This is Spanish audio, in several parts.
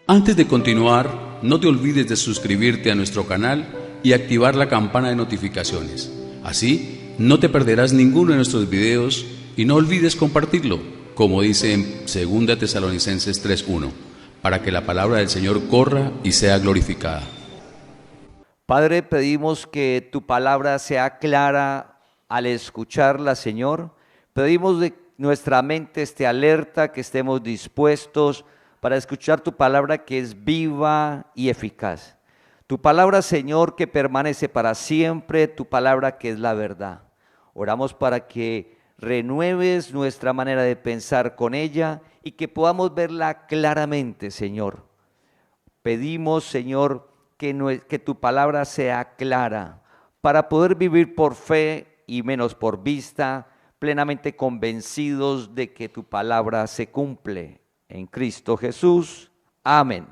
Antes de continuar, no te olvides de suscribirte a nuestro canal y activar la campana de notificaciones. Así, no te perderás ninguno de nuestros videos y no olvides compartirlo, como dice en 2 Tesalonicenses 3:1, para que la palabra del Señor corra y sea glorificada. Padre, pedimos que tu palabra sea clara al escucharla, Señor. Pedimos de nuestra mente esté alerta, que estemos dispuestos para escuchar tu palabra que es viva y eficaz. Tu palabra, Señor, que permanece para siempre, tu palabra que es la verdad. Oramos para que renueves nuestra manera de pensar con ella y que podamos verla claramente, Señor. Pedimos, Señor, que tu palabra sea clara para poder vivir por fe y menos por vista, plenamente convencidos de que tu palabra se cumple. En Cristo Jesús. Amén.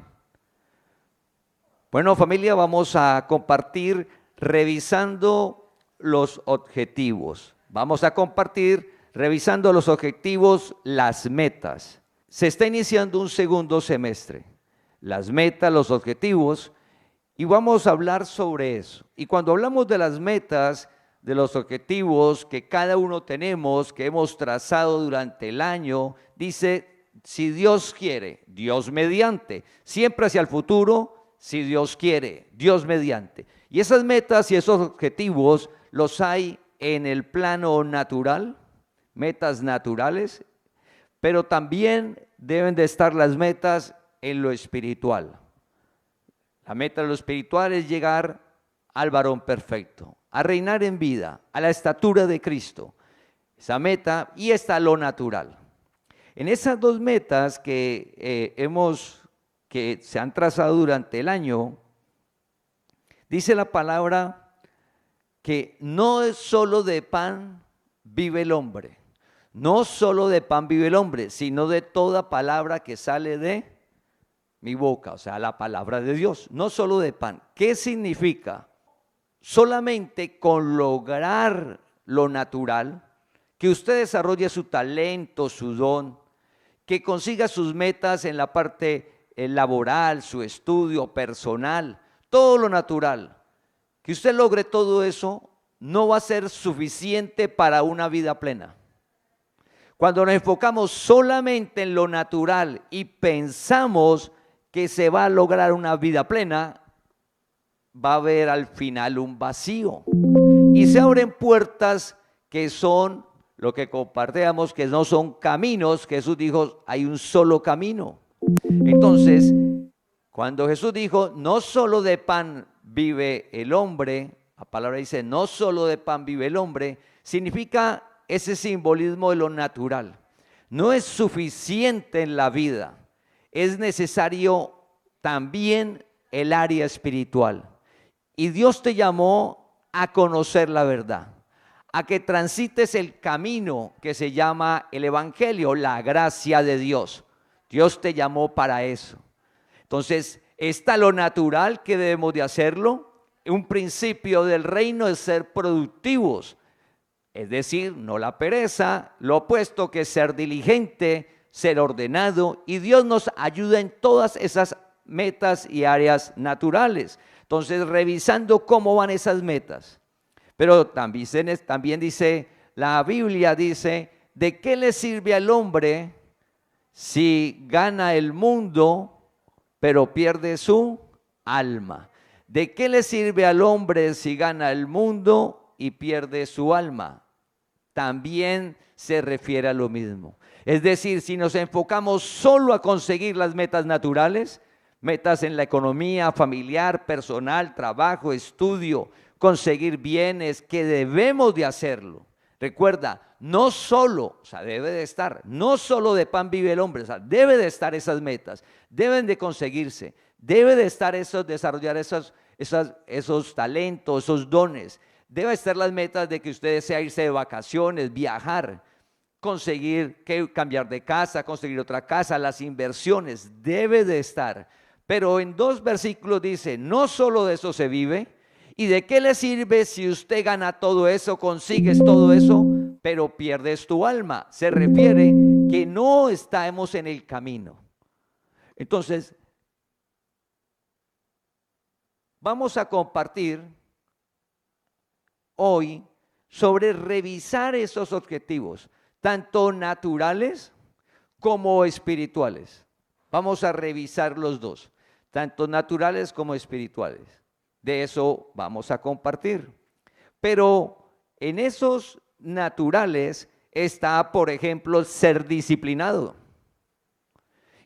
Bueno, familia, vamos a compartir revisando los objetivos. Vamos a compartir revisando los objetivos, las metas. Se está iniciando un segundo semestre. Las metas, los objetivos, y vamos a hablar sobre eso. Y cuando hablamos de las metas, de los objetivos que cada uno tenemos, que hemos trazado durante el año, dice, si Dios quiere, Dios mediante, siempre hacia el futuro, si Dios quiere, Dios mediante. Y esas metas y esos objetivos los hay en el plano natural, metas naturales, pero también deben de estar las metas en lo espiritual. La meta de lo espiritual es llegar al varón perfecto, a reinar en vida, a la estatura de Cristo. Esa meta, y está lo natural. En esas dos metas que se han trazado durante el año, dice la palabra que no es solo de pan vive el hombre, no solo de pan vive el hombre, sino de toda palabra que sale de mi boca, o sea, la palabra de Dios, no solo de pan. ¿Qué significa? Solamente con lograr lo natural, que usted desarrolle su talento, su don, que consiga sus metas en la parte laboral, su estudio personal, todo lo natural, que usted logre todo eso, no va a ser suficiente para una vida plena. Cuando nos enfocamos solamente en lo natural y pensamos que se va a lograr una vida plena, va a haber al final un vacío y se abren puertas que son lo que compartíamos, que no son caminos. Jesús dijo, hay un solo camino. Entonces, cuando Jesús dijo, no solo de pan vive el hombre, la palabra dice, no solo de pan vive el hombre, significa ese simbolismo de lo natural. No es suficiente en la vida, es necesario también el área espiritual. Y Dios te llamó a conocer la verdad, a que transites el camino que se llama el evangelio, la gracia de Dios. Dios te llamó para eso. Entonces, está lo natural que debemos de hacerlo. Un principio del reino es ser productivos, es decir, no la pereza, lo opuesto que es ser diligente, ser ordenado, y Dios nos ayuda en todas esas metas y áreas naturales. Entonces, revisando cómo van esas metas. Pero también dice, la Biblia dice, ¿de qué le sirve al hombre si gana el mundo, pero pierde su alma? ¿De qué le sirve al hombre si gana el mundo y pierde su alma? También se refiere a lo mismo. Es decir, si nos enfocamos solo a conseguir las metas naturales, metas en la economía familiar, personal, trabajo, estudio, conseguir bienes, que debemos de hacerlo. Recuerda, no solo, o sea, debe de estar, no solo de pan vive el hombre, o sea, debe de estar esas metas, deben de conseguirse, debe de estar desarrollar esos talentos, esos dones, debe estar las metas de que usted desea irse de vacaciones, viajar, conseguir cambiar de casa, conseguir otra casa, las inversiones, debe de estar. Pero en 2 versículos dice, no solo de eso se vive. ¿Y de qué le sirve si usted gana todo eso, consigues todo eso, pero pierdes tu alma? Se refiere que no estamos en el camino. Entonces, Vamos a compartir hoy sobre revisar esos objetivos, tanto naturales como espirituales. Vamos a revisar los dos, tanto naturales como espirituales. De eso vamos a compartir. Pero en esos naturales está, por ejemplo, ser disciplinado.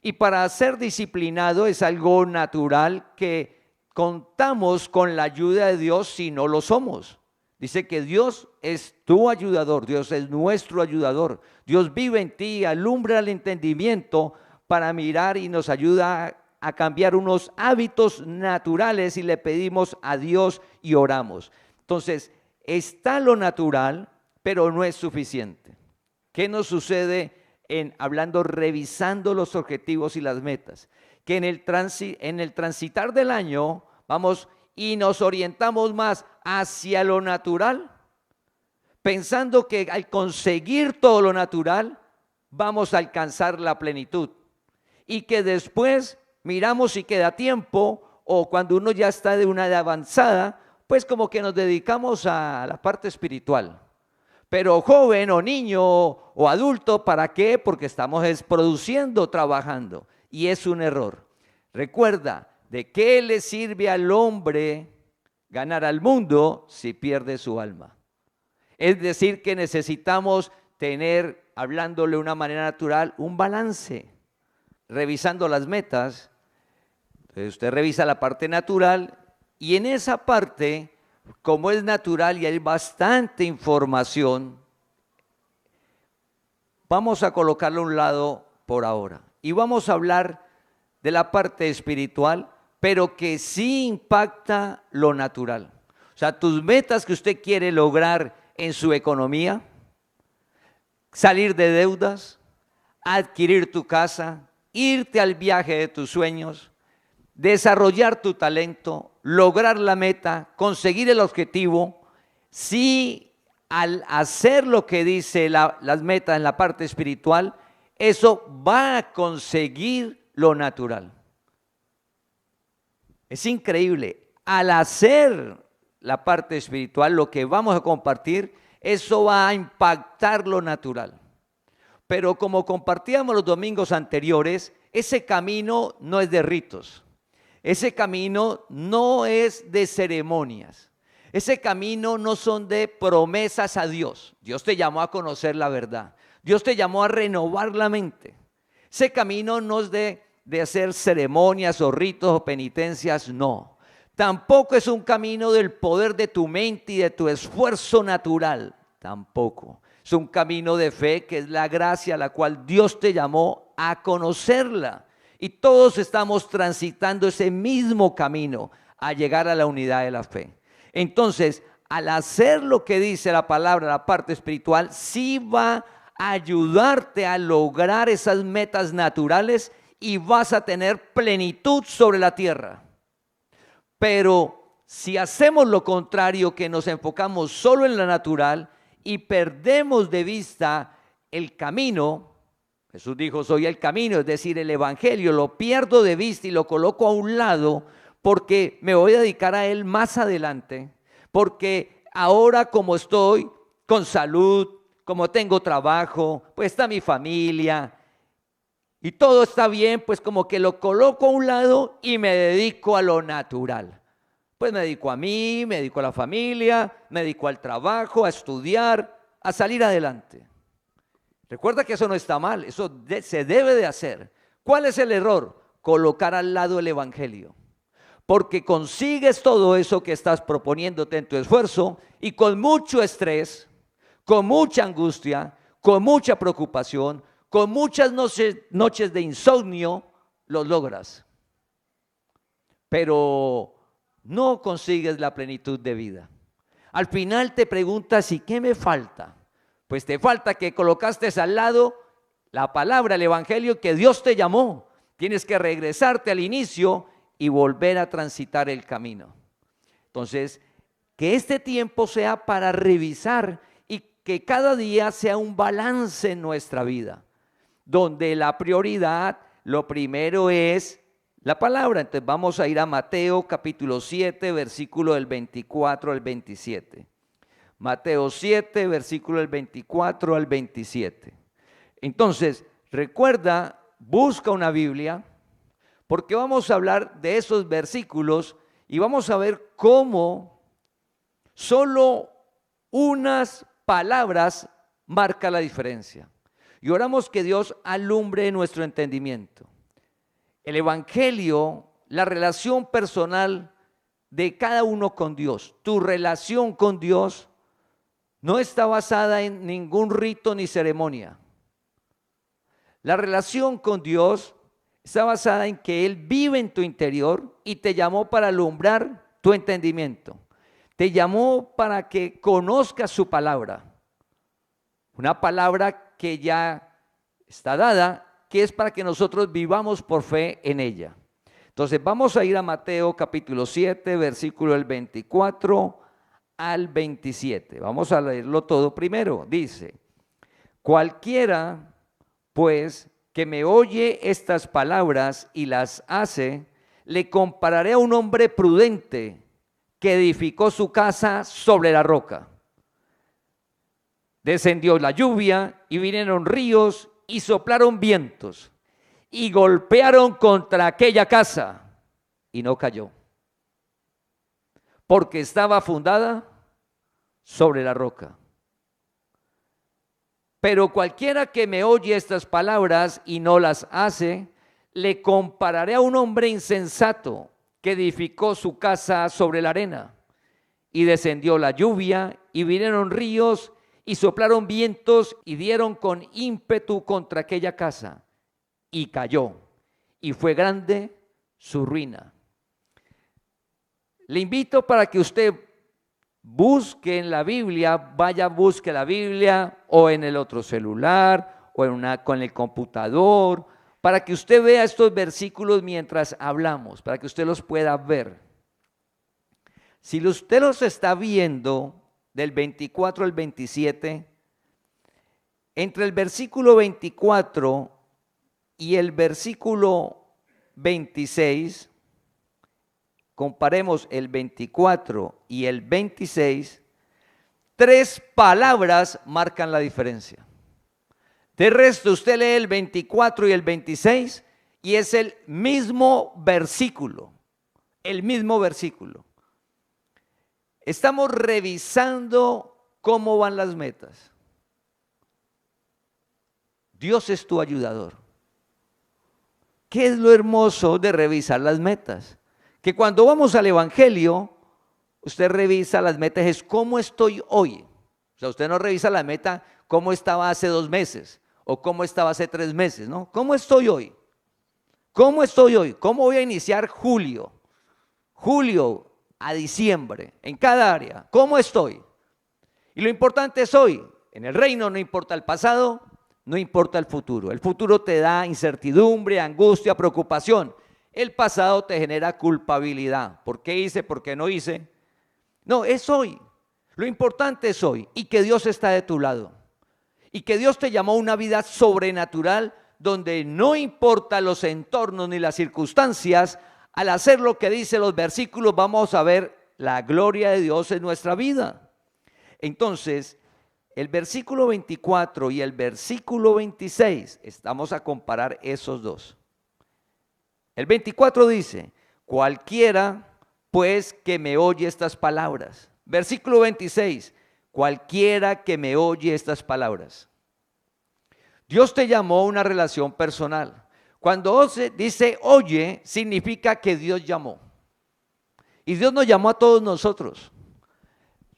Y para ser disciplinado es algo natural que contamos con la ayuda de Dios si no lo somos. Dice que Dios es tu ayudador, Dios es nuestro ayudador. Dios vive en ti, alumbra el entendimiento para mirar y nos ayuda a cambiar unos hábitos naturales y le pedimos a Dios y oramos. Entonces, está lo natural, pero no es suficiente. ¿Qué nos sucede revisando los objetivos y las metas? Que en el transitar del año vamos y nos orientamos más hacia lo natural, pensando que al conseguir todo lo natural vamos a alcanzar la plenitud y que después miramos si queda tiempo o cuando uno ya está de una edad avanzada, pues como que nos dedicamos a la parte espiritual. Pero joven o niño o adulto, ¿para qué? Porque estamos produciendo, trabajando, y es un error. Recuerda, ¿de qué le sirve al hombre ganar al mundo si pierde su alma? Es decir, que necesitamos tener, hablándole de una manera natural, un balance. Revisando las metas, usted revisa la parte natural y en esa parte, como es natural y hay bastante información, vamos a colocarlo a un lado por ahora. Y vamos a hablar de la parte espiritual, pero que sí impacta lo natural. O sea, tus metas que usted quiere lograr en su economía, salir de deudas, adquirir tu casa, irte al viaje de tus sueños, desarrollar tu talento, lograr la meta, conseguir el objetivo. Si al hacer lo que dice las metas en la parte espiritual, eso va a conseguir lo natural. Es increíble. Al hacer la parte espiritual, lo que vamos a compartir, eso va a impactar lo natural. Pero como compartíamos los domingos anteriores, ese camino no es de ritos. Ese camino no es de ceremonias. Ese camino no son de promesas a Dios. Dios te llamó a conocer la verdad. Dios te llamó a renovar la mente. Ese camino no es de hacer ceremonias o ritos o penitencias, no. Tampoco es un camino del poder de tu mente y de tu esfuerzo natural. Tampoco. Es un camino de fe que es la gracia a la cual Dios te llamó a conocerla. Y todos estamos transitando ese mismo camino a llegar a la unidad de la fe. Entonces, al hacer lo que dice la palabra, la parte espiritual, sí va a ayudarte a lograr esas metas naturales y vas a tener plenitud sobre la tierra. Pero si hacemos lo contrario, que nos enfocamos solo en la natural y perdemos de vista el camino, Jesús dijo, soy el camino, es decir, el evangelio, lo pierdo de vista y lo coloco a un lado porque me voy a dedicar a él más adelante, porque ahora como estoy con salud, como tengo trabajo, pues está mi familia y todo está bien, pues como que lo coloco a un lado y me dedico a lo natural. Pues me dedico a mí, me dedico a la familia, me dedico al trabajo, a estudiar, a salir adelante. Recuerda que eso no está mal, eso se debe de hacer. ¿Cuál es el error? Colocar al lado el evangelio. Porque consigues todo eso que estás proponiéndote en tu esfuerzo y con mucho estrés, con mucha angustia, con mucha preocupación, con muchas noches de insomnio, lo logras. Pero no consigues la plenitud de vida. Al final te preguntas, ¿y qué me falta? Pues te falta que colocaste al lado la palabra, el evangelio que Dios te llamó. Tienes que regresarte al inicio y volver a transitar el camino. Entonces, que este tiempo sea para revisar y que cada día sea un balance en nuestra vida, donde la prioridad, lo primero es la palabra. Entonces vamos a ir a Mateo capítulo 7, versículo del 24 al 27. Mateo 7, versículo del 24 al 27. Entonces, recuerda, busca una Biblia, porque vamos a hablar de esos versículos y vamos a ver cómo solo unas palabras marcan la diferencia. Y oramos que Dios alumbre nuestro entendimiento. El evangelio, la relación personal de cada uno con Dios, tu relación con Dios no está basada en ningún rito ni ceremonia. La relación con Dios está basada en que Él vive en tu interior y te llamó para alumbrar tu entendimiento. Te llamó para que conozcas su palabra. Una palabra que ya está dada, que es para que nosotros vivamos por fe en ella. Entonces vamos a ir a Mateo capítulo 7, versículo del 24 al 27. Vamos a leerlo todo primero. Dice: cualquiera pues que me oye estas palabras y las hace, le compararé a un hombre prudente que edificó su casa sobre la roca. Descendió la lluvia y vinieron ríos y soplaron vientos y golpearon contra aquella casa y no cayó, porque estaba fundada sobre la roca. Pero cualquiera que me oye estas palabras y no las hace, le compararé a un hombre insensato que edificó su casa sobre la arena. Y descendió la lluvia y vinieron ríos y soplaron vientos y dieron con ímpetu contra aquella casa y cayó, y fue grande su ruina. Le invito para que usted busque en la Biblia, busque la Biblia o en el otro celular o con el computador, para que usted vea estos versículos mientras hablamos, para que usted los pueda ver. Si usted los está viendo del 24 al 27, entre el versículo 24 y el versículo 26, comparemos el 24 y el 26, 3 palabras marcan la diferencia. De resto, usted lee el 24 y el 26 y es el mismo versículo, el mismo versículo. Estamos revisando cómo van las metas. Dios es tu ayudador. ¿Qué es lo hermoso de revisar las metas? Que cuando vamos al evangelio, usted revisa las metas, es cómo estoy hoy. O sea, usted no revisa la meta cómo estaba hace 2 meses o cómo estaba hace 3 meses, ¿no? ¿Cómo estoy hoy? ¿Cómo estoy hoy? ¿Cómo voy a iniciar julio? Julio a diciembre, en cada área. ¿Cómo estoy? Y lo importante es hoy. En el reino no importa el pasado, no importa el futuro. El futuro te da incertidumbre, angustia, preocupación. El pasado te genera culpabilidad. ¿Por qué hice? ¿Por qué no hice? No, es hoy. Lo importante es hoy y que Dios está de tu lado. Y que Dios te llamó a una vida sobrenatural donde no importa los entornos ni las circunstancias. Al hacer lo que dicen los versículos, vamos a ver la gloria de Dios en nuestra vida. Entonces, el versículo 24 y el versículo 26, estamos a comparar esos dos. El 24 dice: cualquiera pues que me oye estas palabras. Versículo 26, cualquiera que me oye estas palabras. Dios te llamó a una relación personal. Cuando dice oye, significa que Dios llamó. Y Dios nos llamó a todos nosotros.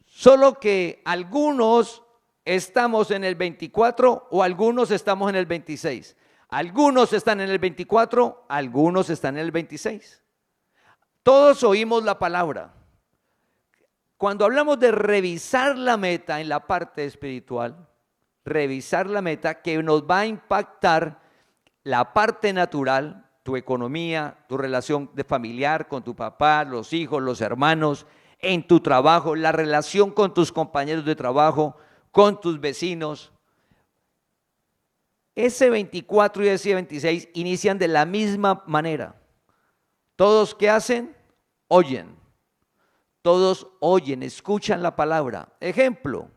Solo que algunos estamos en el 24 o algunos estamos en el 26. Algunos están en el 24, algunos están en el 26. Todos oímos la palabra. Cuando hablamos de revisar la meta en la parte espiritual, revisar la meta que nos va a impactar la parte natural, tu economía, tu relación de familiar con tu papá, los hijos, los hermanos, en tu trabajo, la relación con tus compañeros de trabajo, con tus vecinos. Ese 24 y ese 26 inician de la misma manera. ¿Todos qué hacen? Oyen. Todos oyen, escuchan la palabra. Ejemplo,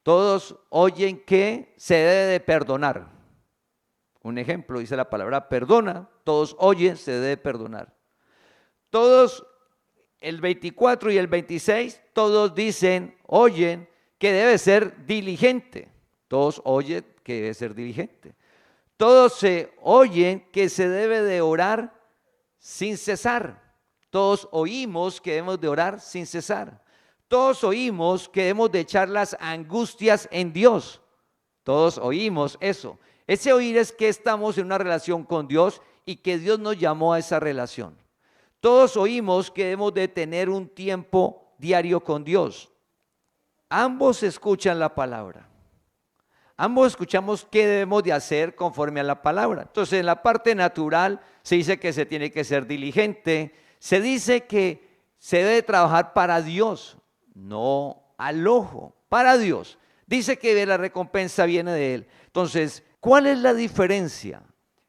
todos oyen que se debe de perdonar. Un ejemplo, dice la palabra perdona. Todos oyen, se debe perdonar. Todos, el 24 y el 26, todos dicen, oyen que debe ser diligente. Todos oyen que debe ser diligente. Todos se oyen que se debe de orar sin cesar. Todos oímos que debemos de orar sin cesar. Todos oímos que debemos de echar las angustias en Dios. Todos oímos eso. Ese oír es que estamos en una relación con Dios y que Dios nos llamó a esa relación. Todos oímos que debemos de tener un tiempo diario con Dios. Ambos escuchan la palabra. Ambos escuchamos qué debemos de hacer conforme a la palabra. Entonces, en la parte natural se dice que se tiene que ser diligente. Se dice que se debe trabajar para Dios, no al ojo, para Dios. Dice que la recompensa viene de Él. Entonces, ¿cuál es la diferencia?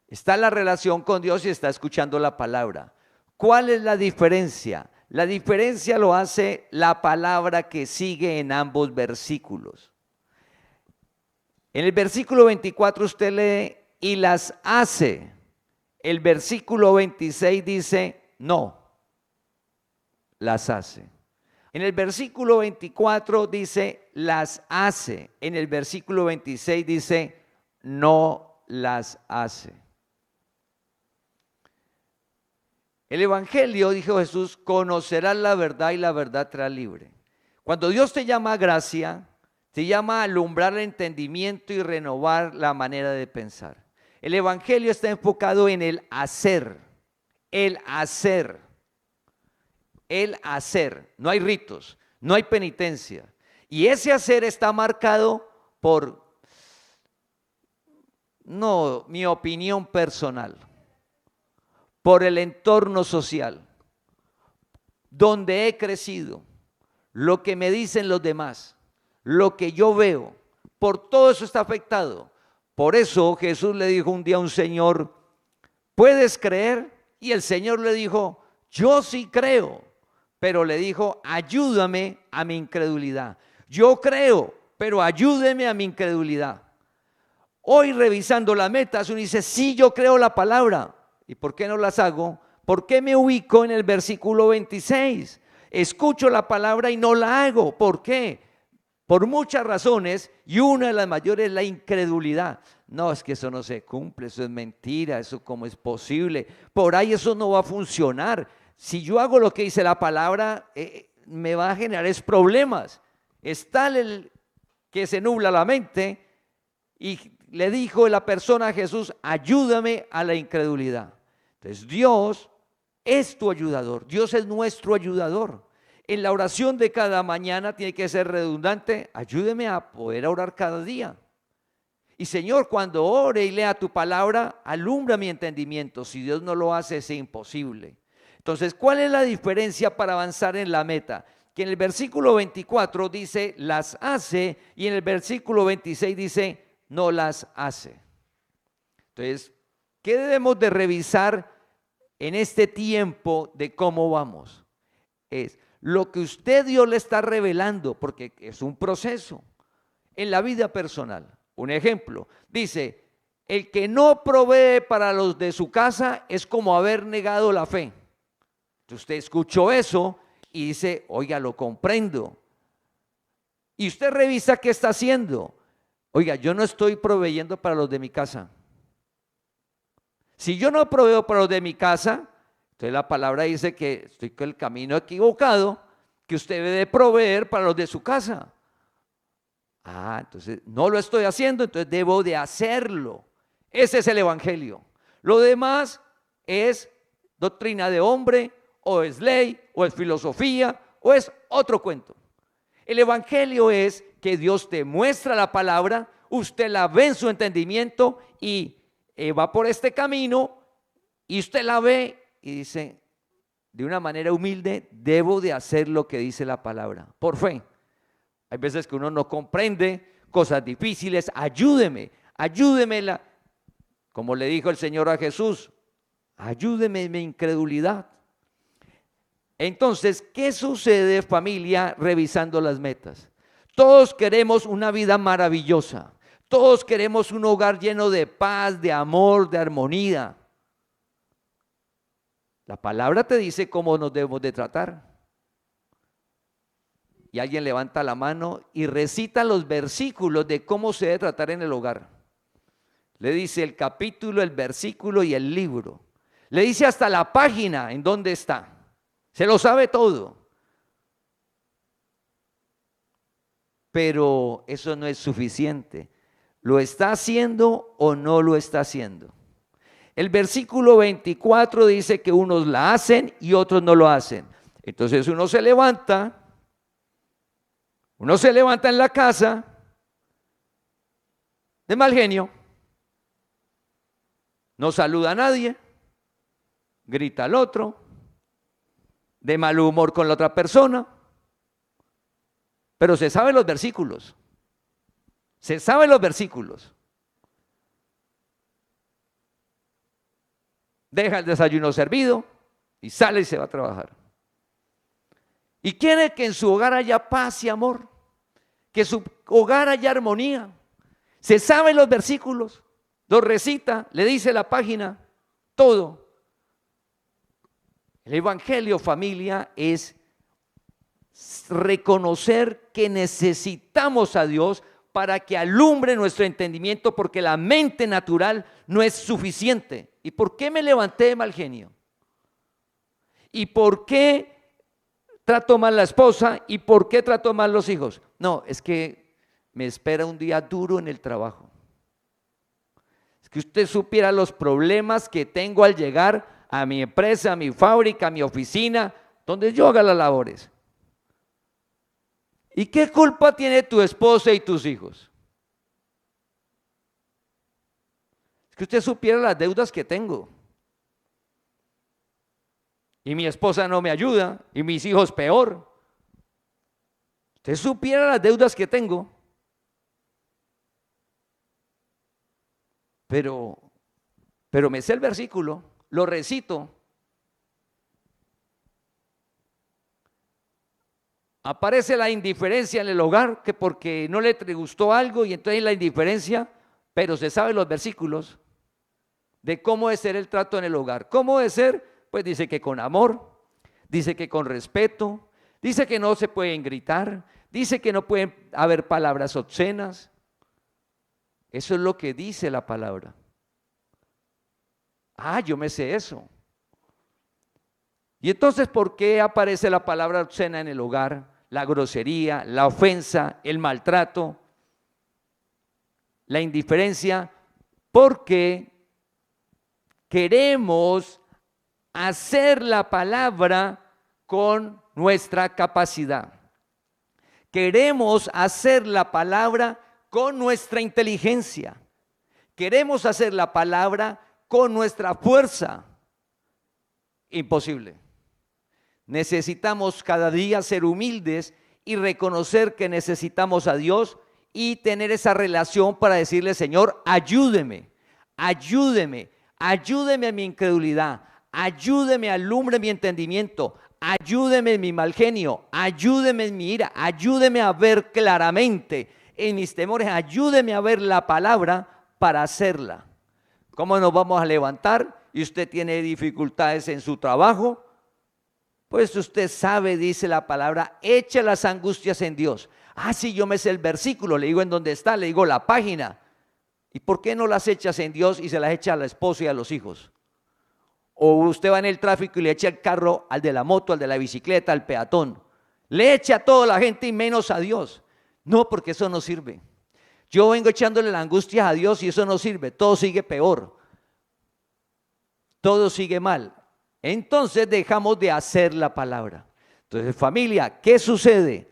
Está la relación con Dios y está escuchando la palabra. ¿Cuál es la diferencia? La diferencia lo hace la palabra que sigue en ambos versículos. En el versículo 24 usted lee y las hace. El versículo 26 dice no, las hace. En el versículo 24 dice las hace. En el versículo 26 dice no las hace. El evangelio, dijo Jesús, conocerás la verdad y la verdad te hará libre. Cuando Dios te llama a gracia, te llama a alumbrar el entendimiento y renovar la manera de pensar. El evangelio está enfocado en el hacer, el hacer, el hacer. No hay ritos, no hay penitencia. Y ese hacer está marcado por, no, mi opinión personal, por el entorno social, donde he crecido, lo que me dicen los demás, lo que yo veo, por todo eso está afectado. Por eso Jesús le dijo un día a un señor, ¿puedes creer? Y el Señor le dijo, yo sí creo, pero le dijo, ayúdame a mi incredulidad. Yo creo, pero ayúdeme a mi incredulidad. Hoy revisando las metas, uno dice, sí, yo creo la palabra. ¿Y por qué no las hago? ¿Por qué me ubico en el versículo 26? Escucho la palabra y no la hago. ¿Por qué? Por muchas razones, y una de las mayores es la incredulidad. No, es que eso no se cumple, eso es mentira, eso cómo es posible. Por ahí eso no va a funcionar. Si yo hago lo que dice la palabra, me va a generar problemas. Es tal el que se nubla la mente y le dijo la persona a Jesús, ayúdame a la incredulidad. Entonces Dios es tu ayudador, Dios es nuestro ayudador. En la oración de cada mañana tiene que ser redundante, ayúdeme a poder orar cada día. Y Señor, cuando ore y lea tu palabra, alumbra mi entendimiento. Si Dios no lo hace, es imposible. Entonces, ¿cuál es la diferencia para avanzar en la meta? Que en el versículo 24 dice, las hace, y en el versículo 26 dice, no las hace. Entonces, ¿qué debemos de revisar en este tiempo de cómo vamos? Es lo que usted Dios le está revelando, porque es un proceso en la vida personal. Un ejemplo, dice, el que no provee para los de su casa es como haber negado la fe. Entonces usted escuchó eso y dice, oiga, lo comprendo. Y usted revisa qué está haciendo. Oiga, yo no estoy proveyendo para los de mi casa. Si yo no proveo para los de mi casa, entonces la palabra dice que estoy con el camino equivocado, que usted debe de proveer para los de su casa. Ah, entonces no lo estoy haciendo, entonces debo de hacerlo. Ese es el evangelio. Lo demás es doctrina de hombre, o es ley, o es filosofía, o es otro cuento. El evangelio es que Dios te muestra la palabra, usted la ve en su entendimiento y va por este camino y usted la ve y dice de una manera humilde, debo de hacer lo que dice la palabra, por fe. Hay veces que uno no comprende cosas difíciles, ayúdeme, como le dijo el Señor a Jesús, Ayúdeme en mi incredulidad. Entonces, ¿qué sucede, familia, revisando las metas? Todos queremos una vida maravillosa. Todos queremos un hogar lleno de paz, de amor, de armonía. La palabra te dice cómo nos debemos de tratar. Y alguien levanta la mano y recita los versículos de cómo se debe tratar en el hogar. Le dice el capítulo, el versículo y el libro. Le dice hasta la página en donde está. Se lo sabe todo. Pero eso no es suficiente. ¿Lo está haciendo o no lo está haciendo? El versículo 24 dice que unos la hacen y otros no lo hacen. Entonces uno se levanta en la casa de mal genio, no saluda a nadie, grita al otro, de mal humor con la otra persona, pero se saben los versículos. Se saben los versículos. Deja el desayuno servido y sale y se va a trabajar. Y quiere que en su hogar haya paz y amor, que en su hogar haya armonía. Se saben los versículos, los recita, le dice la página, todo. El evangelio, familia, es reconocer que necesitamos a Dios para que alumbre nuestro entendimiento, porque la mente natural no es suficiente. ¿Y por qué me levanté de mal genio? ¿Y por qué trato mal la esposa? ¿Y por qué trato mal los hijos? No, es que me espera un día duro en el trabajo. Es que usted supiera los problemas que tengo al llegar a mi empresa, a mi fábrica, a mi oficina, donde yo haga las labores. ¿Y qué culpa tiene tu esposa y tus hijos? Es que usted supiera las deudas que tengo. Y mi esposa no me ayuda, y mis hijos peor. Usted supiera las deudas que tengo. Pero me sé el versículo, lo recito. Aparece la indiferencia en el hogar, que porque no le gustó algo y entonces la indiferencia, pero se saben los versículos de cómo es ser el trato en el hogar. ¿Cómo es ser? Pues dice que con amor, dice que con respeto, dice que no se pueden gritar, dice que no pueden haber palabras obscenas. Eso es lo que dice la palabra. Ah, yo me sé eso. Y entonces, ¿por qué aparece la palabra obscena en el hogar? La grosería, la ofensa, el maltrato, la indiferencia, porque queremos hacer la palabra con nuestra capacidad. Queremos hacer la palabra con nuestra inteligencia. Queremos hacer la palabra con nuestra fuerza. Imposible. Necesitamos cada día ser humildes y reconocer que necesitamos a Dios y tener esa relación para decirle: Señor, ayúdeme, ayúdeme, ayúdeme a mi incredulidad, ayúdeme, alumbre mi entendimiento, ayúdeme en mi mal genio, ayúdeme en mi ira, ayúdeme a ver claramente en mis temores, ayúdeme a ver la palabra para hacerla. ¿Cómo nos vamos a levantar y usted tiene dificultades en su trabajo? Pues usted sabe, dice la palabra, echa las angustias en Dios. Ah, sí, yo me sé el versículo, le digo en dónde está, le digo la página. ¿Y por qué no las echas en Dios y se las echa a la esposa y a los hijos? O usted va en el tráfico y le echa el carro al de la moto, al de la bicicleta, al peatón. Le echa a toda la gente y menos a Dios. No, porque eso no sirve. Yo vengo echándole la angustia a Dios y eso no sirve. Todo sigue peor. Todo sigue mal. Entonces dejamos de hacer la palabra. Entonces, familia, ¿qué sucede?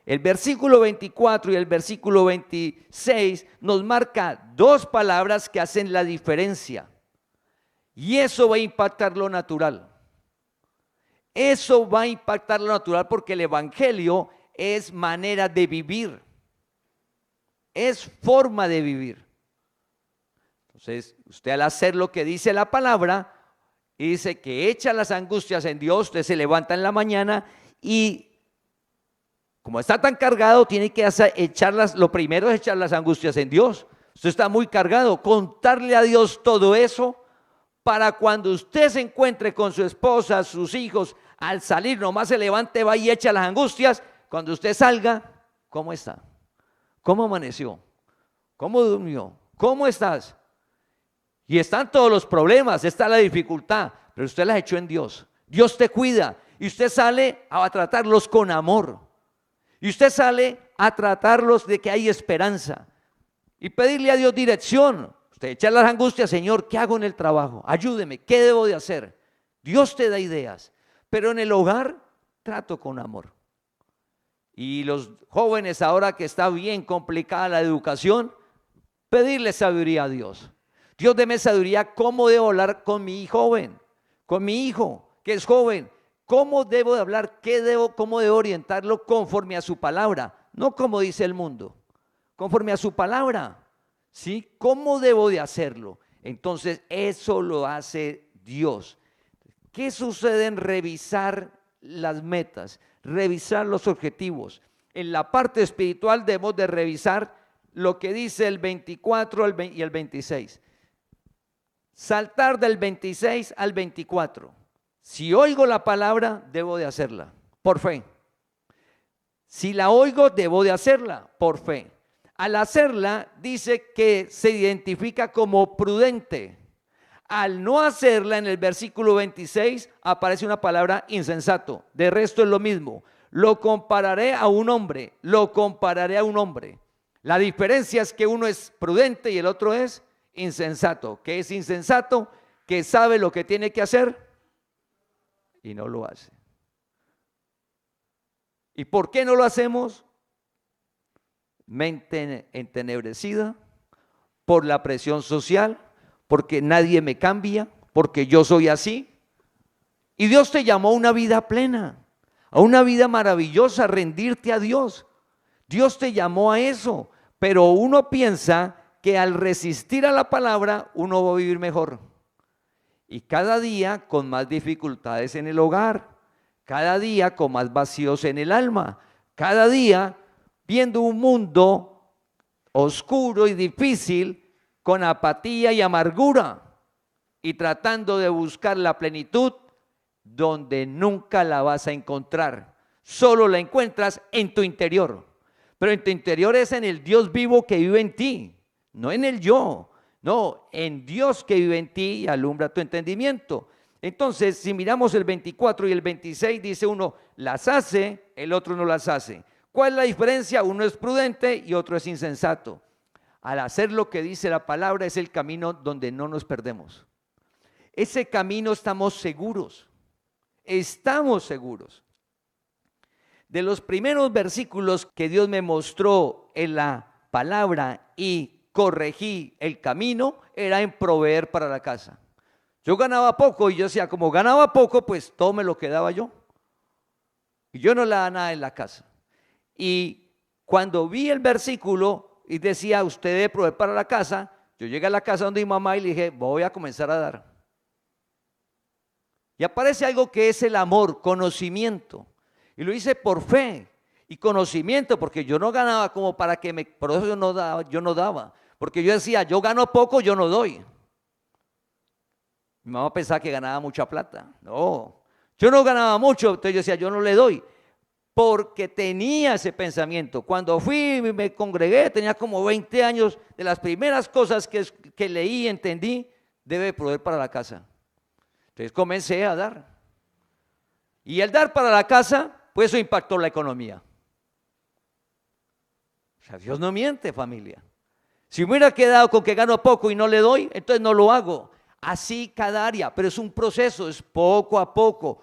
El versículo 24 y el versículo 26 nos marca dos palabras que hacen la diferencia. Y eso va a impactar lo natural. Eso va a impactar lo natural porque el evangelio es manera de vivir. Es forma de vivir. Entonces, usted al hacer lo que dice la palabra, y dice que echa las angustias en Dios. Usted se levanta en la mañana y como está tan cargado, tiene que echarlas. Lo primero es echar las angustias en Dios. Usted está muy cargado, contarle a Dios todo eso para cuando usted se encuentre con su esposa, sus hijos, al salir nomás se levante, va y echa las angustias. Cuando usted salga, ¿cómo está? ¿Cómo amaneció? ¿Cómo durmió? ¿Cómo estás? Y están todos los problemas, está la dificultad, pero usted las echó en Dios. Dios te cuida y usted sale a tratarlos con amor. Y usted sale a tratarlos de que hay esperanza y pedirle a Dios dirección. Usted echa las angustias, Señor, ¿qué hago en el trabajo? Ayúdeme, ¿qué debo de hacer? Dios te da ideas, pero en el hogar trato con amor. Y los jóvenes, ahora que está bien complicada la educación, pedirle sabiduría a Dios. Dios, deme sabiduría, ¿cómo debo hablar con mi joven? Con mi hijo, que es joven. ¿Cómo debo de hablar? ¿Cómo debo orientarlo conforme a su palabra? No como dice el mundo, conforme a su palabra. ¿Sí? ¿Cómo debo de hacerlo? Entonces eso lo hace Dios. ¿Qué sucede en revisar las metas, revisar los objetivos? En la parte espiritual debemos de revisar lo que dice el 24 y el 26. Saltar del 26 al 24. Si oigo la palabra, debo de hacerla, por fe. Si la oigo, debo de hacerla, por fe. Al hacerla, dice que se identifica como prudente. Al no hacerla, en el versículo 26, aparece una palabra insensato. De resto es lo mismo. Lo compararé a un hombre, lo compararé a un hombre. La diferencia es que uno es prudente y el otro es insensato. ¿Qué es insensato? Que sabe lo que tiene que hacer y no lo hace. ¿Y por qué no lo hacemos? Mente entenebrecida, por la presión social, porque nadie me cambia, porque yo soy así. Y Dios te llamó a una vida plena, a una vida maravillosa, rendirte a Dios. Dios te llamó a eso, pero uno piensa que al resistir a la palabra uno va a vivir mejor. Y cada día con más dificultades en el hogar, cada día con más vacíos en el alma, cada día viendo un mundo oscuro y difícil con apatía y amargura y tratando de buscar la plenitud donde nunca la vas a encontrar. Solo la encuentras en tu interior, pero en tu interior es en el Dios vivo que vive en ti, no en el yo. No, en Dios que vive en ti y alumbra tu entendimiento. Entonces, si miramos el 24 y el 26, dice uno, las hace, el otro no las hace. ¿Cuál es la diferencia? Uno es prudente y otro es insensato. Al hacer lo que dice la palabra es el camino donde no nos perdemos. Ese camino estamos seguros. Estamos seguros. De los primeros versículos que Dios me mostró en la palabra y corregí el camino, era en proveer para la casa. Yo ganaba poco y yo decía, como ganaba poco, pues todo me lo quedaba yo. Y yo no le daba nada en la casa. Y cuando vi el versículo y decía, usted debe proveer para la casa, yo llegué a la casa donde mi mamá y le dije, voy a comenzar a dar. Y aparece algo que es el amor, conocimiento. Y lo hice por fe y conocimiento, porque yo no ganaba como para que me, por eso yo no daba. Porque yo decía, yo gano poco, yo no doy. Mi mamá pensaba que ganaba mucha plata. No, yo no ganaba mucho, entonces yo decía, yo no le doy. Porque tenía ese pensamiento. Cuando fui y me congregué, tenía como 20 años, de las primeras cosas que leí y entendí, debe proveer para la casa. Entonces comencé a dar. Y el dar para la casa, pues eso impactó la economía. O sea, Dios no miente, familia. Si me hubiera quedado con que gano poco y no le doy, entonces no lo hago. Así cada área, pero es un proceso, es poco a poco,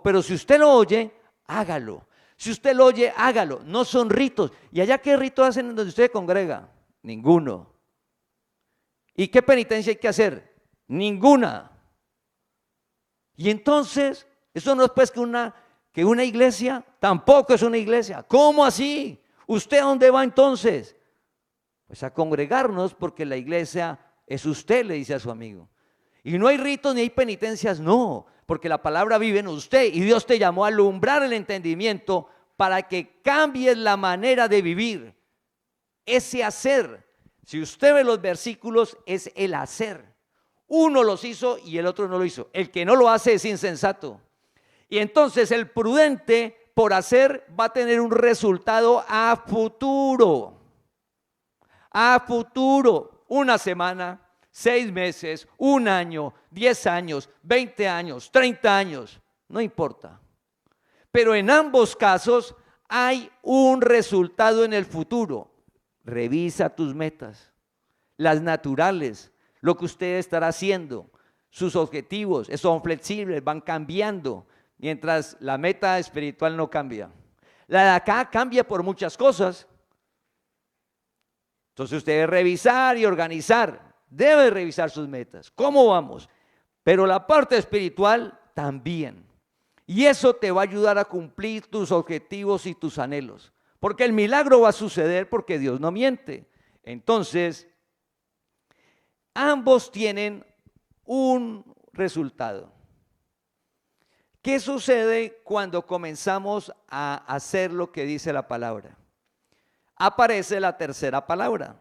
pero si usted lo oye, hágalo. Si usted lo oye, hágalo. No son ritos. ¿Y allá qué ritos hacen donde usted congrega? Ninguno. ¿Y qué penitencia hay que hacer? Ninguna. Y entonces, eso no es pues que una iglesia, tampoco es una iglesia. ¿Cómo así? ¿Usted a dónde va entonces? Pues a congregarnos, porque la iglesia es usted, le dice a su amigo. Y no hay ritos ni hay penitencias, no, porque la palabra vive en usted y Dios te llamó a alumbrar el entendimiento para que cambies la manera de vivir. Ese hacer, si usted ve los versículos, es el hacer. Uno los hizo y el otro no lo hizo. El que no lo hace es insensato. Y entonces el prudente por hacer va a tener un resultado a futuro. A futuro, una semana, 6 meses, 1 año, 10 años, 20 años, 30 años, no importa. Pero en ambos casos hay un resultado en el futuro. Revisa tus metas, las naturales, lo que usted estará haciendo, sus objetivos, son flexibles, van cambiando, mientras la meta espiritual no cambia. La de acá cambia por muchas cosas. Entonces usted debe revisar y organizar, debe revisar sus metas, ¿cómo vamos? Pero la parte espiritual también. Y eso te va a ayudar a cumplir tus objetivos y tus anhelos. Porque el milagro va a suceder porque Dios no miente. Entonces, ambos tienen un resultado. ¿Qué sucede cuando comenzamos a hacer lo que dice la palabra? Aparece la tercera palabra.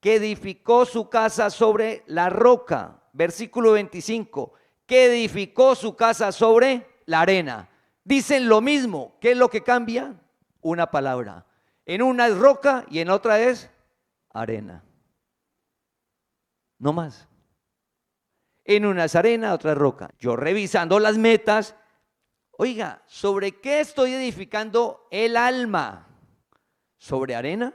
Que edificó su casa sobre la roca. Versículo 25. Que edificó su casa sobre la arena. Dicen lo mismo. ¿Qué es lo que cambia? Una palabra. En una es roca y en otra es arena. No más. En una es arena, otra es roca. Yo revisando las metas, oiga, ¿sobre qué estoy edificando el alma? ¿Sobre arena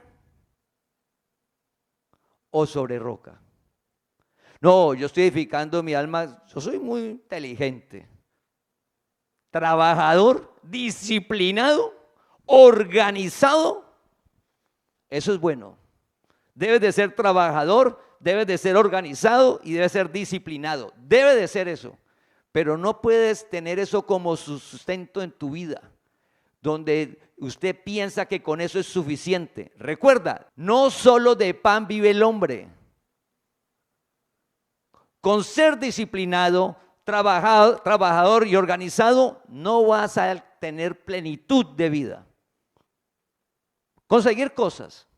o sobre roca? No, yo estoy edificando mi alma, yo soy muy inteligente, trabajador, disciplinado, organizado. Eso es bueno. Debes de ser trabajador, debes de ser organizado y debes ser disciplinado. Debe de ser eso. Pero no puedes tener eso como sustento en tu vida, donde usted piensa que con eso es suficiente. Recuerda, no solo de pan vive el hombre. Con ser disciplinado, trabajador y organizado, no vas a tener plenitud de vida. Conseguir cosas,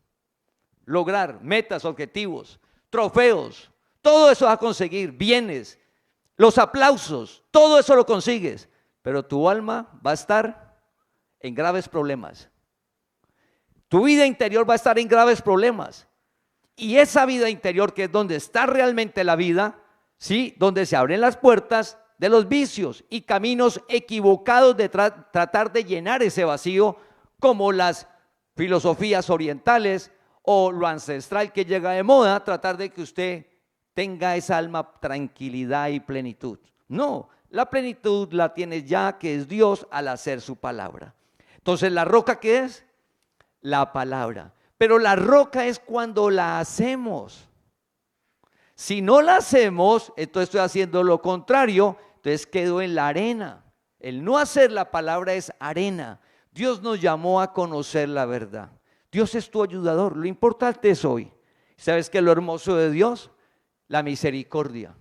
lograr metas, objetivos, trofeos, todo eso vas a conseguir, bienes, los aplausos, todo eso lo consigues, pero tu alma va a estar en graves problemas. Tu vida interior va a estar en graves problemas. Y esa vida interior, que es donde está realmente la vida, ¿sí? Donde se abren las puertas de los vicios y caminos equivocados de tratar de llenar ese vacío, como las filosofías orientales o lo ancestral que llega de moda, tratar de que usted tenga esa alma tranquilidad y plenitud. No, la plenitud la tiene ya, que es Dios al hacer su palabra. Entonces, ¿la roca qué es? La palabra. Pero la roca es cuando la hacemos. Si no la hacemos, entonces estoy haciendo lo contrario, entonces quedo en la arena. El no hacer la palabra es arena. Dios nos llamó a conocer la verdad. Dios es tu ayudador. Lo importante es hoy. ¿Sabes qué es lo hermoso de Dios? La misericordia.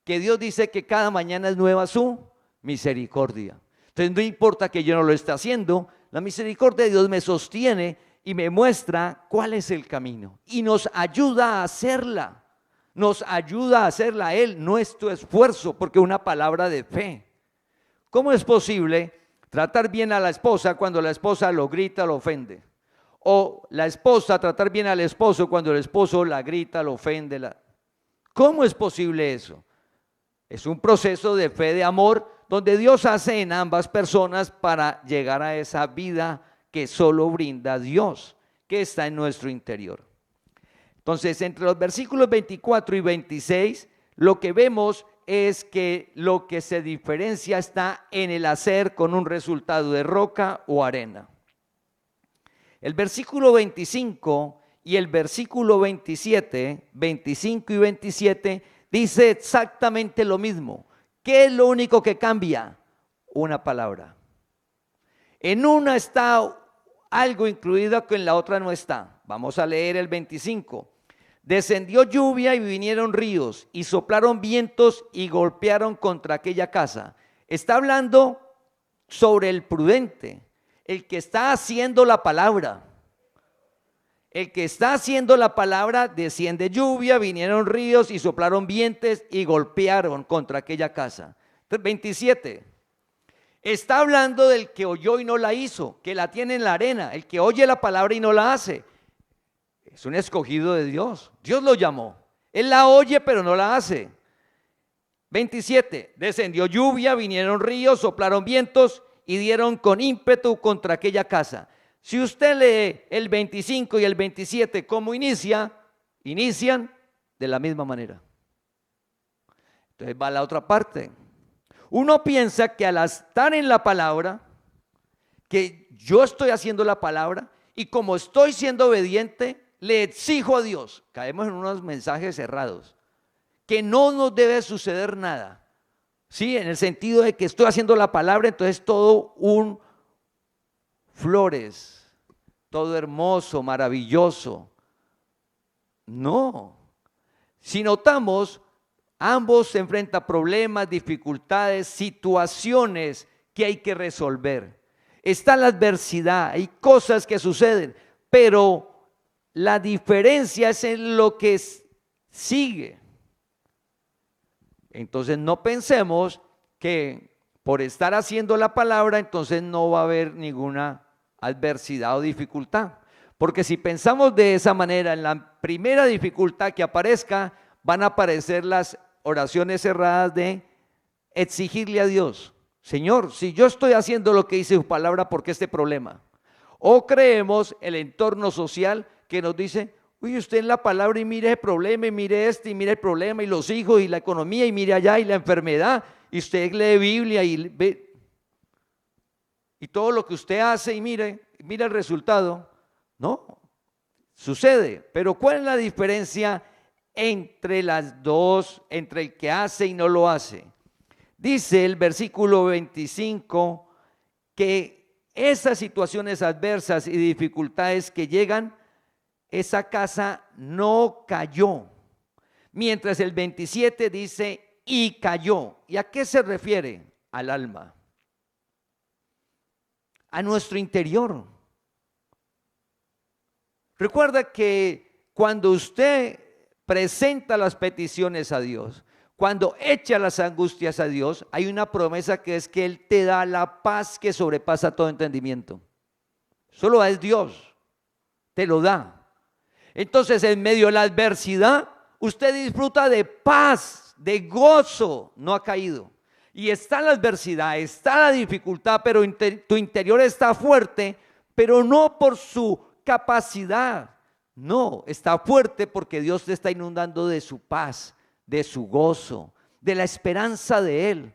Que Dios dice que cada mañana es nueva su misericordia. Entonces no importa que yo no lo esté haciendo, la misericordia de Dios me sostiene y me muestra cuál es el camino. Y nos ayuda a hacerla. Nos ayuda a hacerla a Él, nuestro esfuerzo, porque es una palabra de fe. ¿Cómo es posible tratar bien a la esposa cuando la esposa lo grita, lo ofende? O la esposa tratar bien al esposo cuando el esposo la grita, lo ofende. ¿Cómo es posible eso? Es un proceso de fe, de amor, donde Dios hace en ambas personas para llegar a esa vida que solo brinda Dios, que está en nuestro interior. Entonces, entre los versículos 24 y 26, lo que vemos es que lo que se diferencia está en el hacer con un resultado de roca o arena. El versículo 25 y el versículo 27, 25 y 27, dice exactamente lo mismo. ¿Qué es lo único que cambia? Una palabra. En una está algo incluido que en la otra no está. Vamos a leer el 25. Descendió lluvia y vinieron ríos, y soplaron vientos y golpearon contra aquella casa. Está hablando sobre el prudente, el que está haciendo la palabra. El que está haciendo la palabra, desciende lluvia, vinieron ríos y soplaron vientos y golpearon contra aquella casa. 27. Está hablando del que oyó y no la hizo, que la tiene en la arena, el que oye la palabra y no la hace. Es un escogido de Dios. Dios lo llamó. Él la oye pero no la hace. 27. Descendió lluvia, vinieron ríos, soplaron vientos y dieron con ímpetu contra aquella casa. Si usted lee el 25 y el 27, ¿cómo inician de la misma manera. Entonces va la otra parte. Uno piensa que al estar en la palabra, que yo estoy haciendo la palabra y como estoy siendo obediente, le exijo a Dios. Caemos en unos mensajes cerrados, que no nos debe suceder nada. Sí, en el sentido de que estoy haciendo la palabra, entonces todo un flores, todo hermoso, maravilloso. No. Si notamos, ambos se enfrentan a problemas, dificultades, situaciones que hay que resolver. Está la adversidad, hay cosas que suceden, pero la diferencia es en lo que sigue. Entonces no pensemos que por estar haciendo la palabra, entonces no va a haber ninguna adversidad o dificultad. Porque si pensamos de esa manera, en la primera dificultad que aparezca, van a aparecer las oraciones cerradas de exigirle a Dios: Señor, si yo estoy haciendo lo que dice su palabra, ¿por qué este problema? O creemos el entorno social que nos dice: uy, usted en la palabra y mire el problema, y mire este, y mire el problema, y los hijos, y la economía, y mire allá, y la enfermedad, y usted lee Biblia, y ve, y todo lo que usted hace, y mire el resultado. No, sucede. Pero ¿cuál es la diferencia entre las dos, entre el que hace y no lo hace? Dice el versículo 25 que esas situaciones adversas y dificultades que llegan, esa casa no cayó. Mientras el 27 dice y cayó. ¿Y a qué se refiere? Al alma, a nuestro interior. Recuerda que cuando usted presenta las peticiones a Dios, cuando echa las angustias a Dios, hay una promesa que es que Él te da la paz que sobrepasa todo entendimiento. Solo es Dios, te lo da. Entonces, en medio de la adversidad, usted disfruta de paz, de gozo, no ha caído. Y está la adversidad, está la dificultad, pero tu interior está fuerte, pero no por su capacidad, no, está fuerte porque Dios te está inundando de su paz, de su gozo, de la esperanza de Él,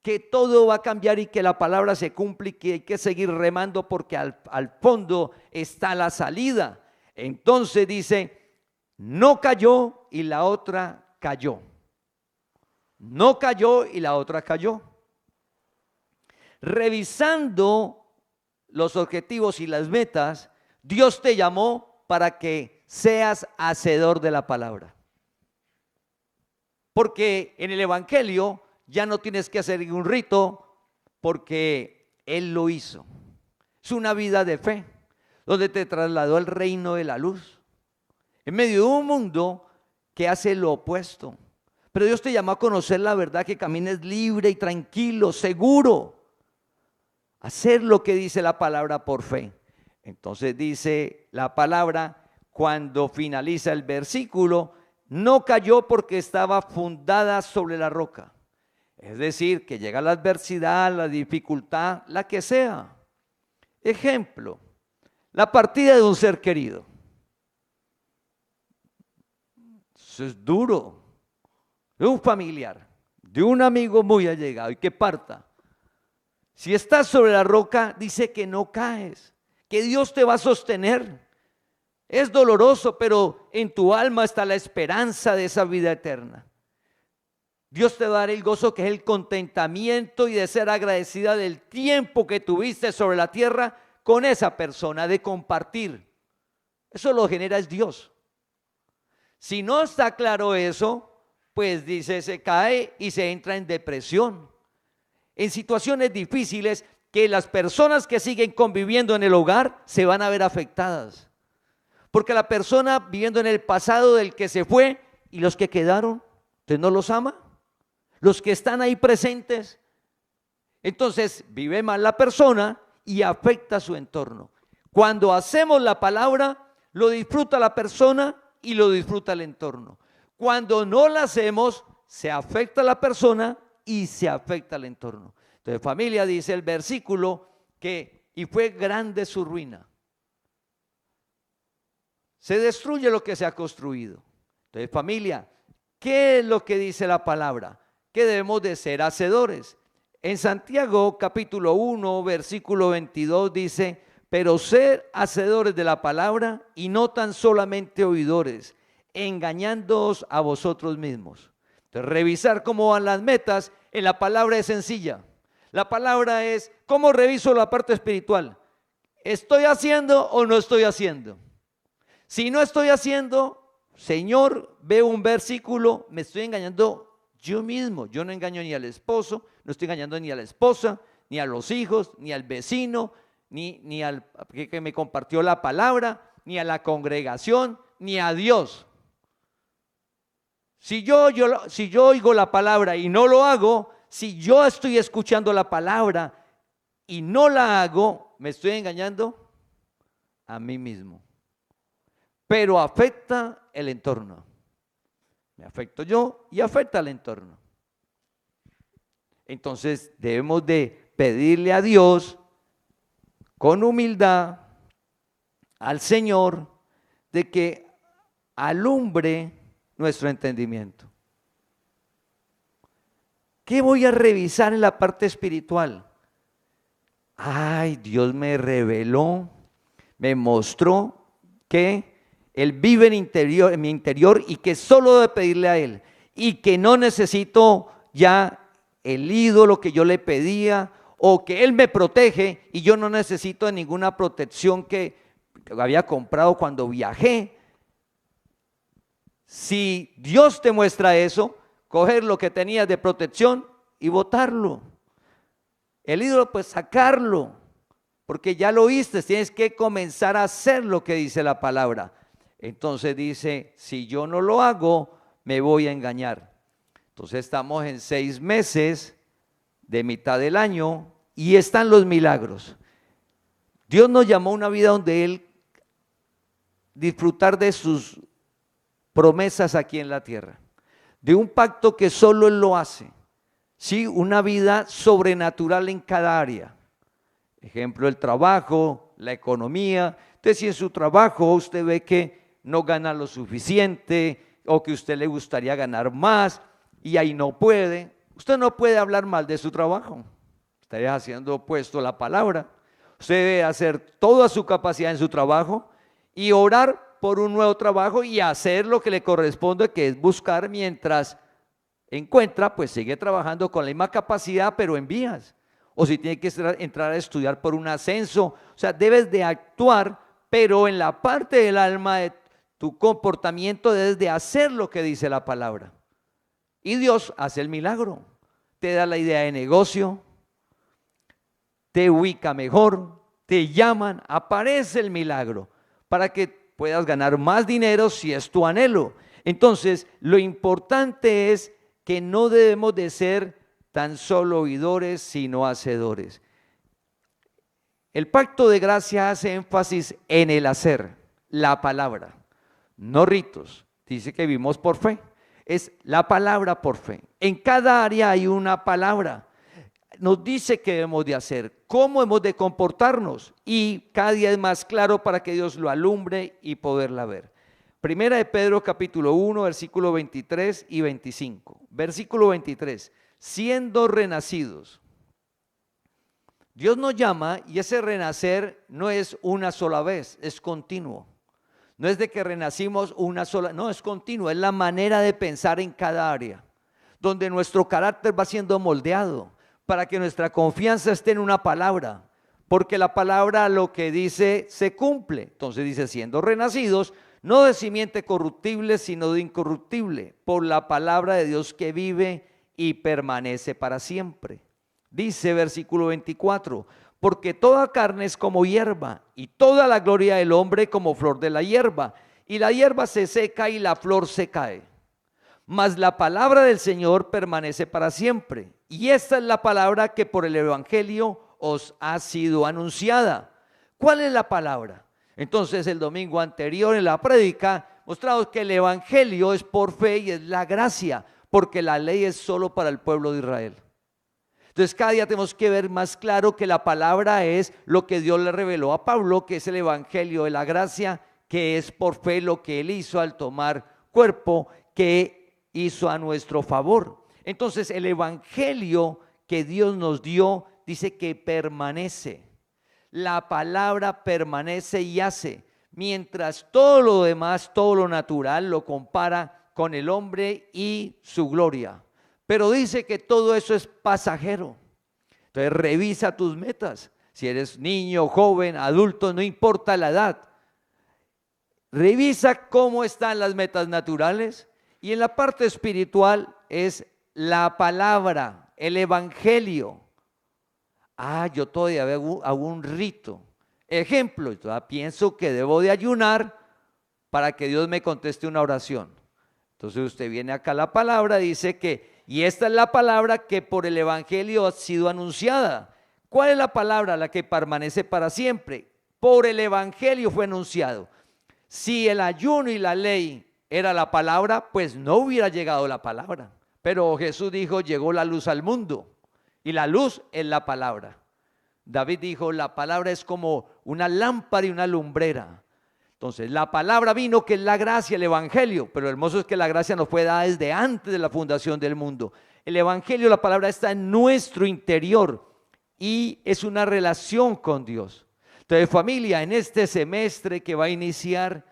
que todo va a cambiar y que la palabra se cumple y que hay que seguir remando porque al fondo está la salida. Entonces dice, no cayó y la otra cayó. No cayó y la otra cayó. Revisando los objetivos y las metas, Dios te llamó para que seas hacedor de la palabra. Porque en el evangelio ya no tienes que hacer ningún rito porque Él lo hizo. Es una vida de fe, donde te trasladó al reino de la luz, en medio de un mundo que hace lo opuesto. Pero Dios te llamó a conocer la verdad, que camines libre y tranquilo, seguro. Hacer lo que dice la palabra por fe. Entonces dice la palabra, cuando finaliza el versículo, no cayó porque estaba fundada sobre la roca. Es decir, que llega la adversidad, la dificultad, la que sea. Ejemplo, la partida de un ser querido. Eso es duro. De un familiar, de un amigo muy allegado y que parta. Si estás sobre la roca, dice que no caes, que Dios te va a sostener. Es doloroso, pero en tu alma está la esperanza de esa vida eterna. Dios te va a dar el gozo que es el contentamiento y de ser agradecida del tiempo que tuviste sobre la tierra con esa persona, de compartir. Eso lo genera es Dios. Si no está claro eso, pues dice, se cae y se entra en depresión. En situaciones difíciles que las personas que siguen conviviendo en el hogar se van a ver afectadas. Porque la persona viviendo en el pasado del que se fue y los que quedaron, ¿usted no los ama? Los que están ahí presentes. Entonces vive mal la persona y afecta su entorno. Cuando hacemos la palabra, lo disfruta la persona y lo disfruta el entorno. Cuando no la hacemos, se afecta la persona y se afecta el entorno. Entonces, familia, dice el versículo que, y fue grande su ruina. Se destruye lo que se ha construido. Entonces, familia, ¿qué es lo que dice la palabra? Que debemos de ser hacedores. En Santiago capítulo 1, versículo 22 dice, pero ser hacedores de la palabra y no tan solamente oidores, engañándoos a vosotros mismos. Entonces, revisar cómo van las metas en la palabra es sencilla. La palabra es, ¿cómo reviso la parte espiritual? ¿Estoy haciendo o no estoy haciendo? Si no estoy haciendo, Señor, veo un versículo, me estoy engañando yo mismo. Yo no engaño ni al esposo, no estoy engañando ni a la esposa, ni a los hijos, ni al vecino, ni al que me compartió la palabra, ni a la congregación, ni a Dios. Si yo oigo la palabra y no lo hago, si yo estoy escuchando la palabra y no la hago, me estoy engañando a mí mismo. Pero afecta el entorno. Me afecto yo y afecta el entorno. Entonces debemos de pedirle a Dios con humildad al Señor de que alumbre nuestro entendimiento. ¿Qué voy a revisar en la parte espiritual? Ay, Dios me reveló, me mostró que Él vive en mi interior y que solo debo pedirle a Él y que no necesito ya el ídolo que yo le pedía o que Él me protege y yo no necesito ninguna protección que había comprado cuando viajé. Si Dios te muestra eso, coger lo que tenías de protección y botarlo. El ídolo, pues sacarlo, porque ya lo oíste, tienes que comenzar a hacer lo que dice la palabra. Entonces dice, si yo no lo hago, me voy a engañar. Entonces estamos en 6 meses de mitad del año y están los milagros. Dios nos llamó a una vida donde Él disfrutar de sus promesas aquí en la tierra, de un pacto que solo Él lo hace, ¿sí? Una vida sobrenatural en cada área. Ejemplo, el trabajo, la economía. Entonces, si en su trabajo usted ve que no gana lo suficiente o que a usted le gustaría ganar más y ahí no puede, usted no puede hablar mal de su trabajo. Estaría haciendo opuesto a la palabra. Usted debe hacer toda su capacidad en su trabajo y orar por un nuevo trabajo y hacer lo que le corresponde, que es buscar mientras encuentra, pues sigue trabajando con la misma capacidad, pero en vías. O si tiene que entrar a estudiar por un ascenso, o sea, debes de actuar, pero en la parte del alma de tu comportamiento debes de hacer lo que dice la palabra. Y Dios hace el milagro, te da la idea de negocio, te ubica mejor, te llaman, aparece el milagro para que puedas ganar más dinero si es tu anhelo. Entonces, lo importante es que no debemos de ser tan solo oidores, sino hacedores. El pacto de gracia hace énfasis en el hacer, la palabra, no ritos. Dice que vivimos por fe, es la palabra por fe. En cada área hay una palabra. Nos dice qué debemos de hacer, cómo hemos de comportarnos y cada día es más claro para que Dios lo alumbre y poderla ver. Primera de Pedro capítulo 1, versículo 23 y 25. Versículo 23, siendo renacidos. Dios nos llama y ese renacer no es una sola vez, es continuo. No es de que renacimos una sola, no, es continuo, es la manera de pensar en cada área, donde nuestro carácter va siendo moldeado, para que nuestra confianza esté en una palabra, porque la palabra lo que dice se cumple. Entonces dice, siendo renacidos, no de simiente corruptible, sino de incorruptible, por la palabra de Dios que vive y permanece para siempre. Dice versículo 24, porque toda carne es como hierba, y toda la gloria del hombre como flor de la hierba, y la hierba se seca y la flor se cae. Mas la palabra del Señor permanece para siempre. Y esta es la palabra que por el evangelio os ha sido anunciada. ¿Cuál es la palabra? Entonces el domingo anterior en la prédica mostramos que el evangelio es por fe y es la gracia, porque la ley es solo para el pueblo de Israel. Entonces cada día tenemos que ver más claro que la palabra es lo que Dios le reveló a Pablo, que es el evangelio de la gracia, que es por fe lo que él hizo al tomar cuerpo, que hizo a nuestro favor. Entonces el evangelio que Dios nos dio dice que permanece. La palabra permanece y hace, mientras todo lo demás, todo lo natural lo compara con el hombre y su gloria. Pero dice que todo eso es pasajero. Entonces revisa tus metas. Si eres niño, joven, adulto, no importa la edad. Revisa cómo están las metas naturales. Y en la parte espiritual es la palabra, el evangelio. Yo todavía hago un rito. Ejemplo, yo pienso que debo de ayunar para que Dios me conteste una oración. Entonces usted viene acá a la palabra, dice que, y esta es la palabra que por el evangelio ha sido anunciada. ¿Cuál es la palabra? La que permanece para siempre. Por el evangelio fue anunciado. Si el ayuno y la ley era la palabra, pues no hubiera llegado la palabra. Pero Jesús dijo, llegó la luz al mundo, y la luz es la palabra. David dijo, la palabra es como una lámpara y una lumbrera. Entonces la palabra vino, que es la gracia, el evangelio, pero lo hermoso es que la gracia nos fue dada desde antes de la fundación del mundo. El evangelio, la palabra está en nuestro interior y es una relación con Dios. Entonces familia, en este semestre que va a iniciar,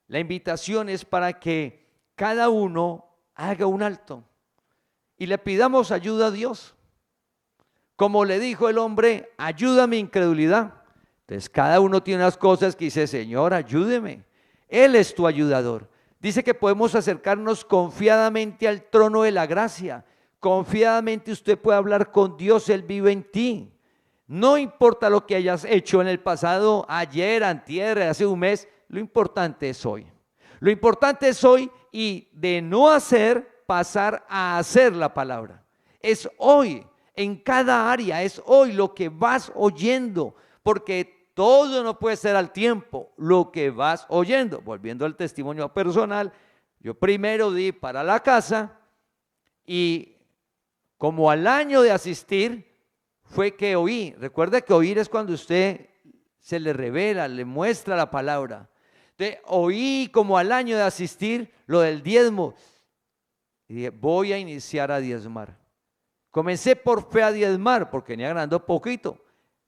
la invitación es para que cada uno haga un alto y le pidamos ayuda a Dios. Como le dijo el hombre, ayuda a mi incredulidad. Entonces cada uno tiene unas cosas que dice, Señor, ayúdeme. Él es tu ayudador. Dice que podemos acercarnos confiadamente al trono de la gracia. Confiadamente usted puede hablar con Dios, Él vive en ti. No importa lo que hayas hecho en el pasado, ayer, antier, hace un mes, lo importante es hoy. Lo importante es hoy y de no hacer, pasar a hacer la palabra. Es hoy, en cada área, es hoy lo que vas oyendo, porque todo no puede ser al tiempo, lo que vas oyendo. Volviendo al testimonio personal, yo primero di para la casa y como al año de asistir fue que oí. Recuerda que oír es cuando usted se le revela, le muestra la palabra. Entonces, oí como al año de asistir lo del diezmo y dije, voy a iniciar a diezmar. Comencé por fe a diezmar porque venía ganando poquito.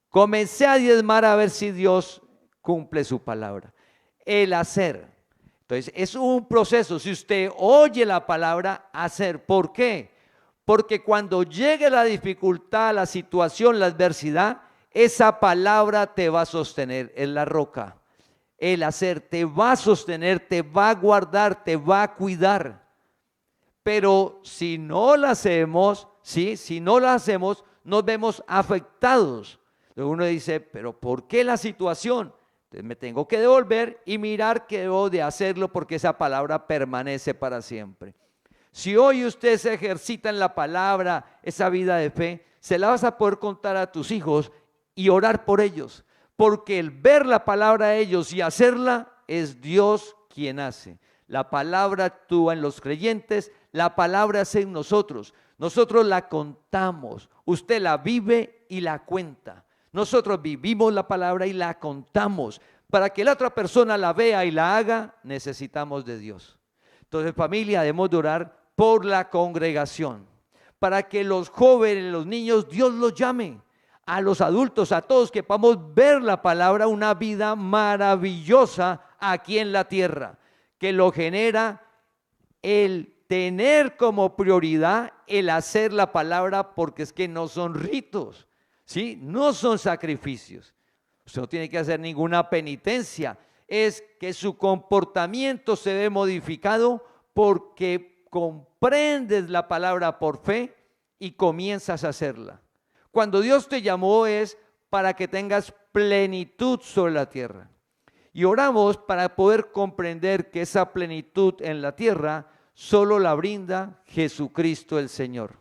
Comencé a diezmar a ver si Dios cumple su palabra. El hacer. Entonces es un proceso. Si usted oye la palabra, hacer. ¿Por qué? Porque cuando llegue la dificultad, la situación, la adversidad, esa palabra te va a sostener, es la roca. El hacer te va a sostener, te va a guardar, te va a cuidar. Pero si no la hacemos, ¿sí? Si no la hacemos, nos vemos afectados. Luego uno dice, pero ¿por qué la situación? Entonces me tengo que devolver y mirar que debo de hacerlo porque esa palabra permanece para siempre. Si hoy usted se ejercita en la palabra, esa vida de fe, se la vas a poder contar a tus hijos y orar por ellos. Porque el ver la palabra a ellos y hacerla es Dios quien hace. La palabra actúa en los creyentes, la palabra hace en nosotros. Nosotros la contamos, usted la vive y la cuenta. Nosotros vivimos la palabra y la contamos. Para que la otra persona la vea y la haga, necesitamos de Dios. Entonces, familia, debemos de orar por la congregación. Para que los jóvenes, los niños, Dios los llame. A los adultos, a todos, que podamos ver la palabra, una vida maravillosa aquí en la tierra. Que lo genera el tener como prioridad el hacer la palabra, porque es que no son ritos, ¿sí? No son sacrificios. Usted no tiene que hacer ninguna penitencia. es que su comportamiento se ve modificado porque comprendes la palabra por fe y comienzas a hacerla. Cuando Dios te llamó es para que tengas plenitud sobre la tierra. Y oramos para poder comprender que esa plenitud en la tierra solo la brinda Jesucristo el Señor.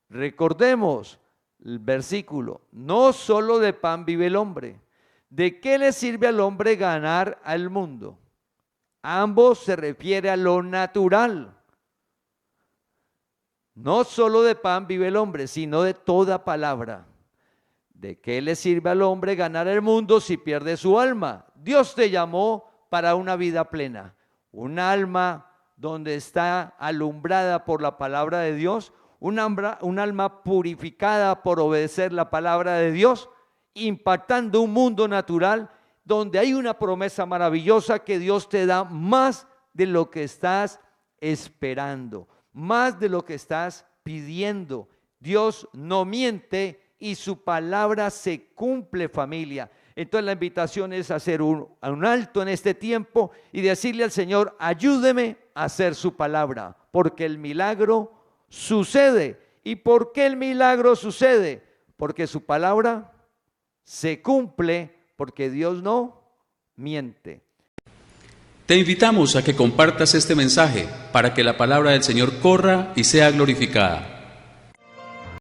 Recordemos el versículo, no solo de pan vive el hombre. ¿De qué le sirve al hombre ganar al mundo? Ambos se refiere a lo natural. No solo de pan vive el hombre, sino de toda palabra. ¿De qué le sirve al hombre ganar el mundo si pierde su alma? Dios te llamó para una vida plena, un alma donde está alumbrada por la palabra de Dios, un alma purificada por obedecer la palabra de Dios, impactando un mundo natural donde hay una promesa maravillosa que Dios te da más de lo que estás esperando, más de lo que estás pidiendo. Dios no miente y su palabra se cumple, familia. Entonces la invitación es hacer un alto en este tiempo y decirle al Señor, ayúdeme a hacer su palabra, porque el milagro sucede. ¿Y por qué el milagro sucede? Porque su palabra se cumple, porque Dios no miente. Te invitamos a que compartas este mensaje para que la palabra del Señor corra y sea glorificada.